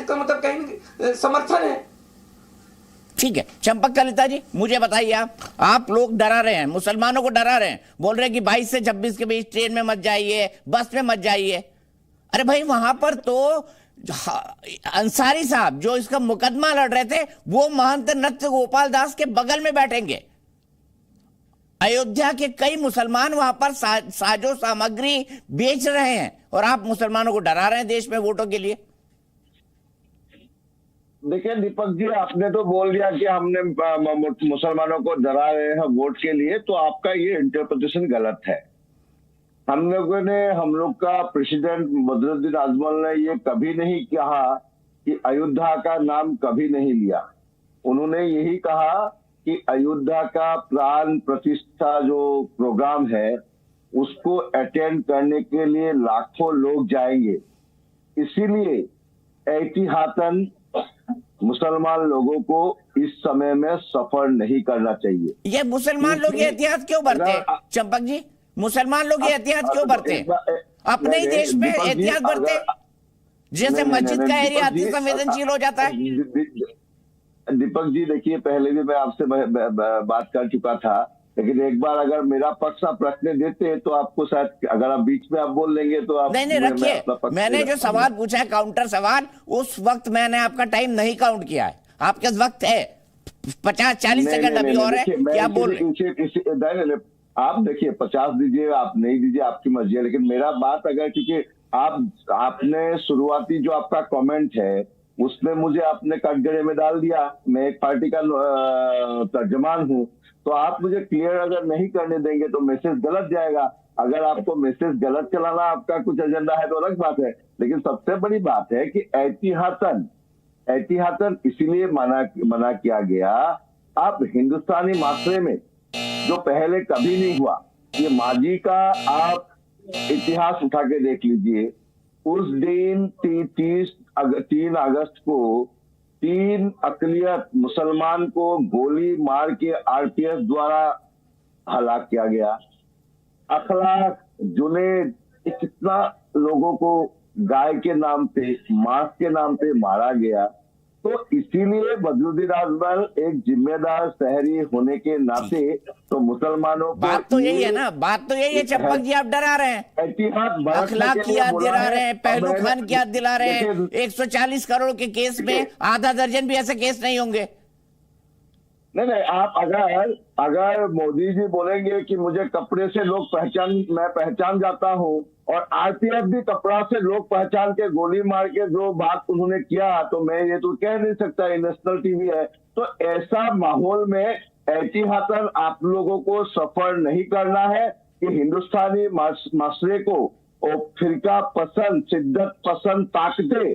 इसका मतलब कहीं समर्थन है। ठीक है, चंपक कलिता जी मुझे बताइए, आप लोग डरा रहे हैं, मुसलमानों को डरा रहे हैं, बोल रहे हैं कि 22 से 26 के बीच ट्रेन में मत जाइए, बस में मत जाइए। अरे भाई वहां पर तो अंसारी साहब जो इसका मुकदमा लड़ रहे थे वो महंत नृत्य गोपाल दास के बगल में बैठेंगे। अयोध्या के कई मुसलमान वहां पर साजो सामग्री बेच रहे हैं और आप मुसलमानों को डरा रहे हैं देश में वोटों के लिए। देखिए दीपक जी, आपने तो बोल दिया कि हमने मुसलमानों को डरा रहे हैं वोट के लिए, तो आपका ये इंटरप्रिटेशन गलत है। हम लोग का प्रेसिडेंट बदरुद्दीन अजमल ने ये कभी नहीं कहा कि अयोध्या का नाम कभी नहीं लिया। उन्होंने यही कहा कि अयोध्या का प्राण प्रतिष्ठा जो प्रोग्राम है उसको अटेंड करने के लिए लाखों लोग जाएंगे, इसीलिए एहतियातन मुसलमान लोगों को इस समय में सफर नहीं करना चाहिए। ये मुसलमान लोग ये एहतियात क्यों बरते हैं चंपक जी? मुसलमान लोग ये एहतियात क्यों बरते हैं? अपने ही देश में एहतियात बरते, जैसे मस्जिद का एरिया अति संवेदनशील हो जाता है। दीपक जी देखिए, पहले भी मैं आपसे बात कर चुका था, लेकिन एक बार अगर मेरा पक्ष आप रखने देते हैं तो आपको शायद, अगर आप बीच में आप बोल लेंगे तो आप नहीं रखिए। मैंने जो सवाल पूछा है काउंटर सवाल, उस वक्त मैंने आपका टाइम नहीं काउंट किया है। आपके वक्त है 50-40 सेकंड अभी और है कि आप बोल रहे। आप देखिए 50 दीजिए, आप नहीं दीजिए, आपकी मर्जी है, लेकिन मेरा बात अगर, क्योंकि आपने शुरुआती जो आपका कमेंट है उसमें मुझे आपने कटघरे में डाल दिया। मैं एक पार्टी का तर्जमान हूं, तो आप मुझे क्लियर अगर नहीं करने देंगे तो मैसेज गलत जाएगा। अगर आपको मैसेज गलत चलाना आपका कुछ एजेंडा है तो अलग बात है, लेकिन सबसे बड़ी बात है कि एहतियातन इसीलिए मना किया गया। आप हिंदुस्तानी माशरे में जो पहले कभी नहीं हुआ, ये माजी का आप इतिहास उठा के देख लीजिए। उस दिन 3 अगस्त को 3 अकलियत मुसलमान को गोली मार के आरपीएफ द्वारा हलाक किया गया। अखलाक, जुनैद, कितना लोगों को गाय के नाम पे, मांस के नाम पे मारा गया। तो इसीलिए बदरुद्दीन अजमल एक जिम्मेदार शहरी होने के नाते तो मुसलमानों को, बात तो यही है ना, बात तो यही है चंपक जी, आप डरा रहे हैं, अखलाक की याद दिला रहे हैं, पहलू खान की याद दिला रहे हैं। 140 करोड़ के केस में आधा दर्जन भी ऐसे केस नहीं होंगे। नहीं, आप अगर मोदी जी बोलेंगे कि मुझे कपड़े से लोग मैं पहचान जाता हूं, और आरपीएफ भी कपड़ा से लोग पहचान के गोली मार के जो बात उन्होंने किया, तो मैं ये तो कह नहीं सकता, ये नेशनल टीवी है। तो ऐसा माहौल में एहतियातन आप लोगों को सफर नहीं करना है कि हिंदुस्तानी माशरे को और फिरका पसंद, शिद्दत पसंद ताकतें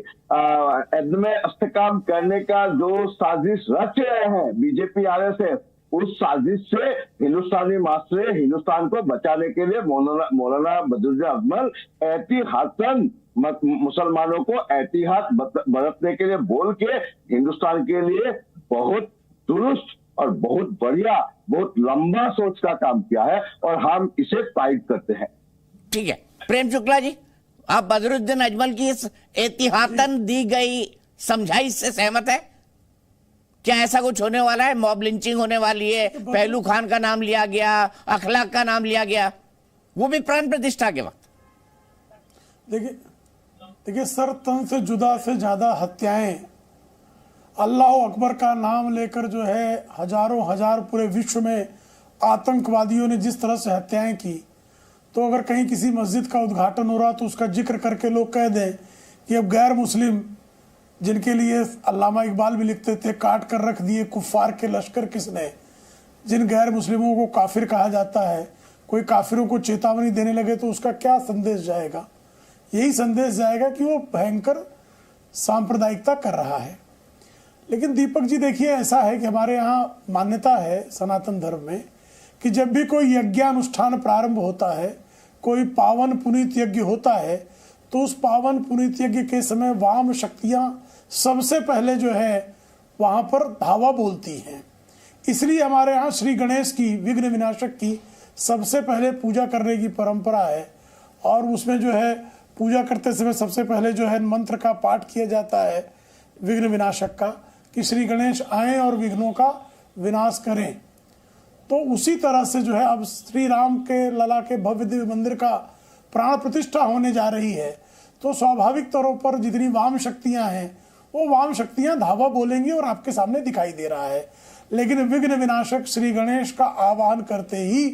एदमे इस्तेकाम करने का जो साजिश रच रहे हैं बीजेपी आरएसएस, उस साजिश से हिंदुस्तानी माशरे, हिंदुस्तान को बचाने के लिए मौलाना बदरुद्दीन अजमल एहतियातन मुसलमानों को एहतियात बरतने के लिए बोल के हिंदुस्तान के लिए बहुत दुरुस्त और बहुत बढ़िया, बहुत लंबा सोच का काम किया है, और हम इसे तायद करते हैं। ठीक है, प्रेम शुक्ला जी, आप बदरुद्दीन अजमल की इस एहतियातन दी गई समझाइश से सहमत है? क्या ऐसा कुछ होने वाला है? मॉब लिंचिंग होने वाली है, पहलू खान का नाम लिया गया, अखलाक का नाम लिया गया, वो भी प्राण प्रतिष्ठा के वक्त। देखिए सर, तन से जुदा से ज्यादा हत्याएं, अल्लाह अकबर का नाम लेकर जो है हजारों हजार पूरे विश्व में आतंकवादियों ने जिस तरह से हत्याएं की, तो अगर कहीं किसी मस्जिद का उद्घाटन हो रहा तो उसका जिक्र करके लोग कह दें कि अब गैर मुस्लिम, जिनके लिए अल्लामा इकबाल भी लिखते थे, काट कर रख दिए कुफ्फार के लश्कर किसने, जिन गैर मुस्लिमों को काफिर कहा जाता है, कोई काफिरों को चेतावनी देने लगे तो उसका क्या संदेश जाएगा? यही संदेश जाएगा कि वो भयंकर सांप्रदायिकता कर रहा है। लेकिन दीपक जी देखिए, ऐसा है कि हमारे यहाँ मान्यता है सनातन धर्म में कि जब भी कोई यज्ञानुष्ठान प्रारंभ होता है, कोई पावन पुनीत यज्ञ होता है, तो उस पावन पुनीत यज्ञ के समय वाम शक्तियां सबसे पहले जो है वहां पर धावा बोलती हैं। इसलिए हमारे यहाँ श्री गणेश की, विघ्न विनाशक की सबसे पहले पूजा करने की परंपरा है, और उसमें जो है पूजा करते समय सबसे पहले जो है मंत्र का पाठ किया जाता है, विघ्न विनाशक का, कि श्री गणेश आए और विघ्नों का विनाश करें। तो उसी तरह से जो है अब श्री राम के लला के भव्य दिव्य मंदिर का प्राण प्रतिष्ठा होने जा रही है, तो स्वाभाविक तौर पर जितनी वाम शक्तियां हैं वो वाम शक्तियां धावा बोलेंगी और आपके सामने दिखाई दे रहा है। लेकिन विघ्न विनाशक श्री गणेश का आह्वान करते ही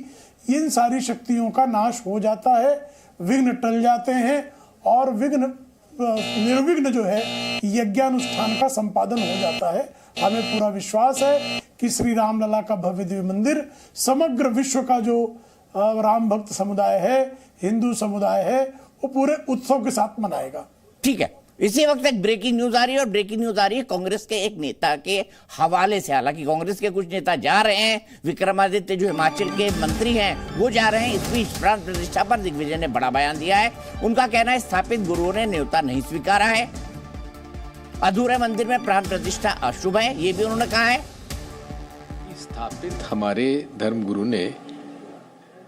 इन सारी शक्तियों का नाश हो जाता है, विघ्न टल जाते हैं और निर्विघ्न जो है यज्ञानुष्ठान का संपादन हो जाता है। हमें पूरा विश्वास है कि श्री रामलला का भव्य दिव्य मंदिर समग्र विश्व का जो राम भक्त समुदाय है, हिंदू समुदाय है, वो पूरे उत्सव के साथ मनाएगा। ठीक है, इसी वक्त एक ब्रेकिंग न्यूज आ रही है और ब्रेकिंग न्यूज आ रही है कांग्रेस के एक नेता के हवाले से। हालांकि कांग्रेस के कुछ नेता जा रहे हैं, विक्रमादित्य जो हिमाचल के मंत्री हैं वो जा रहे हैं। इस बीच प्राण प्रतिष्ठा पर दिग्विजय ने बड़ा बयान दिया है। उनका कहना है स्थापित गुरुओं ने न्योता नहीं स्वीकारा है, अधूरे मंदिर में प्राण प्रतिष्ठा अशुभ है, ये भी उन्होंने कहा है। स्थापित हमारे धर्मगुरु ने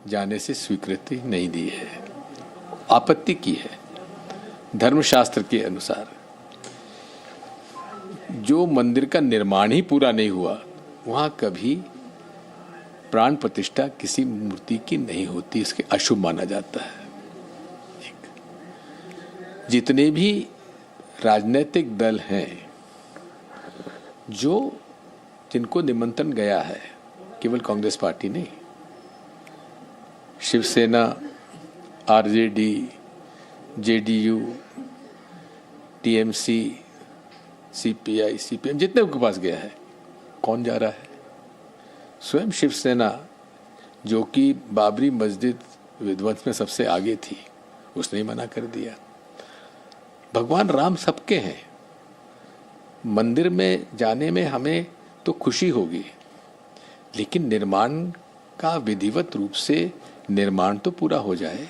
जाने से स्वीकृति नहीं दी है, आपत्ति की है। धर्मशास्त्र के अनुसार जो मंदिर का निर्माण ही पूरा नहीं हुआ वहां कभी प्राण प्रतिष्ठा किसी मूर्ति की नहीं होती, इसके अशुभ माना जाता है। जितने भी राजनीतिक दल हैं जिनको निमंत्रण गया है, केवल कांग्रेस पार्टी नहीं, Shiv Sena, RJD, JDU, TMC, CPI, CPM, जितने के पास गया है, कौन जा रहा है? स्वयं शिवसेना जो कि बाबरी मस्जिद विध्वंस में सबसे आगे थी, उसने ही मना कर दिया। भगवान राम सबके हैं, मंदिर में जाने में हमें तो खुशी होगी, लेकिन निर्माण का विधिवत रूप से निर्माण तो पूरा हो जाए।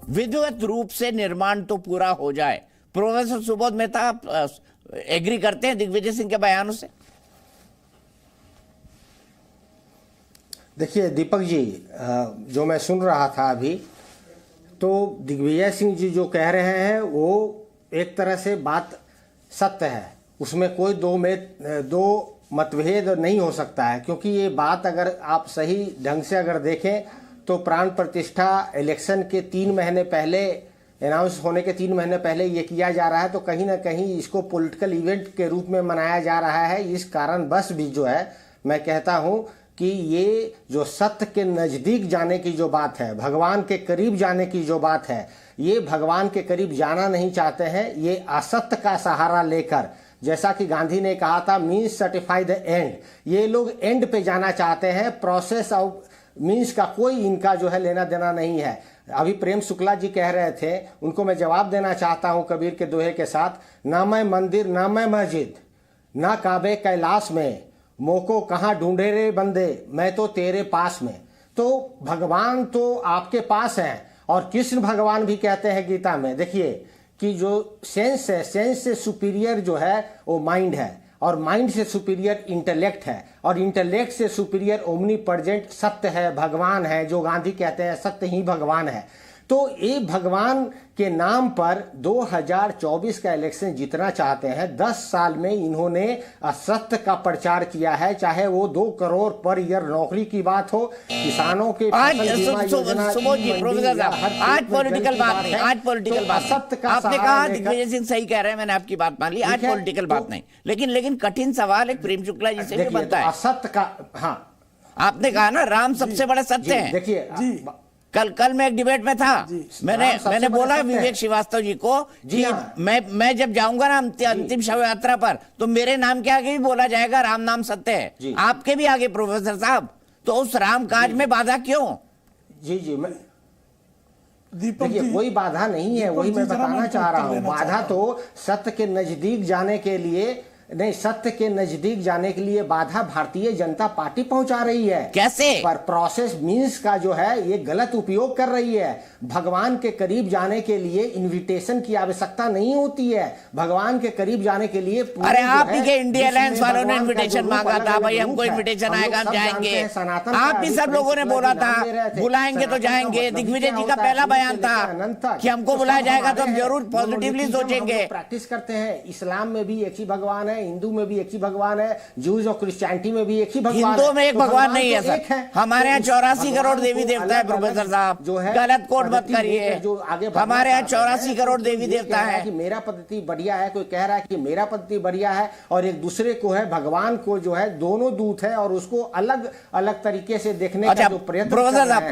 विधिवत रूप से निर्माण तो पूरा हो जाए। प्रोफेसर सुबोध मेहता, आप एग्री करते हैं दिग्विजय सिंह के बयानों से? देखिए दीपक जी, जो मैं सुन रहा था अभी, तो दिग्विजय सिंह जी जो कह रहे हैं वो एक तरह से बात सत्य है, उसमें कोई दो मतभेद नहीं हो सकता है। क्योंकि ये बात अगर आप सही ढंग से अगर देखें तो प्राण प्रतिष्ठा इलेक्शन के 3 महीने पहले, अनाउंस होने के 3 महीने पहले ये किया जा रहा है, तो कहीं ना कहीं इसको पॉलिटिकल इवेंट के रूप में मनाया जा रहा है। इस कारण बस भी जो है मैं कहता हूँ कि ये जो सत्य के नज़दीक जाने की जो बात है, भगवान के करीब जाने की जो बात है, ये भगवान के करीब जाना नहीं चाहते हैं। ये असत्य का सहारा लेकर, जैसा कि गांधी ने कहा था, मीन्स सर्टिफाई द एंड, ये लोग एंड पे जाना चाहते हैं। प्रोसेस ऑफ मीन्स का कोई इनका जो है लेना देना नहीं है। अभी प्रेम शुक्ला जी कह रहे थे, उनको मैं जवाब देना चाहता हूं कबीर के दोहे के साथ, ना मैं मंदिर ना मैं मस्जिद, ना काबे कैलाश में, मोको कहाँ ढूंढे रे बंदे, मैं तो तेरे पास में। तो भगवान तो आपके पास हैं। और कृष्ण भगवान भी कहते हैं गीता में, देखिए कि जो सेंस है, सेंस से सुपीरियर जो है वो माइंड है, और माइंड से सुपीरियर इंटेलेक्ट है, और इंटेलेक्ट से सुपीरियर ओमनी प्रेजेंट सत्य है, भगवान है। जो गांधी कहते हैं सत्य ही भगवान है। तो ये भगवान के नाम पर 2024 का इलेक्शन जीतना चाहते हैं। 10 साल में इन्होंने असत्य का प्रचार किया है, चाहे वो 2 करोड़ पर ईयर नौकरी की बात हो, किसानों के आज पॉलिटिकल बात नहीं, आज पॉलिटिकल बात आपने कहा, दिग्विजय सिंह सही कह रहे हैं, मैंने आपकी बात मान ली, आज पॉलिटिकल बात नहीं। लेकिन कठिन सवाल एक प्रेम शुक्ला जी से भी बनता है। असत्य का, हाँ, आपने कहा ना राम सबसे बड़ा सत्य है। देखिए कल मैं एक डिबेट में था, मैंने बोला विवेक श्रीवास्तव जी को कि मैं जब जाऊंगा ना अंतिम शव यात्रा पर, तो मेरे नाम के आगे भी बोला जाएगा राम नाम सत्य है, आपके भी आगे प्रोफेसर साहब। तो उस राम काज में बाधा क्यों? जी मैं देखिए कोई बाधा नहीं है, वही मैं बताना चाह रहा हूँ। बाधा तो सत्य के नजदीक जाने के लिए नहीं, सत्य के नजदीक जाने के लिए बाधा भारतीय जनता पार्टी पहुंचा रही है। कैसे? पर प्रोसेस मींस का जो है ये गलत उपयोग कर रही है। भगवान के करीब जाने के लिए इनविटेशन की आवश्यकता नहीं होती है। भगवान के करीब जाने के लिए अरे आप ही के इंडिया अलायंस वालों ने इनविटेशन मांगा था, भाई हमको इनविटेशन आएगा हम जाएंगे। आप भी सब लोगों ने बोला था बुलाएंगे तो जाएंगे। दिग्विजय जी का पहला बयान था कि हमको बुलाया जाएगा तो हम जरूर पॉजिटिवली सोचेंगे। प्रैक्टिस करते हैं, इस्लाम में भी एक ही भगवान है, हिंदू में भी एक ही भगवान है, जूज और क्रिश्चियनिटी में भी एक ही भगवान है। हिंदुओं में एक भगवान नहीं है सर, सर। हमारे यहाँ 84 करोड़ देवी देवता है प्रोफेसर साहब, जो है गलत कोट मत करिए। जो आगे हमारे यहाँ 84 करोड़ देवी देवता है। कि मेरा पद्धति बढ़िया है, कोई कह रहा है कि मेरा पद्धति बढ़िया है, और एक दूसरे को है भगवान को जो है दोनों दूत है और उसको अलग अलग तरीके से देखने का जो प्रयत्न कर रहे हैं।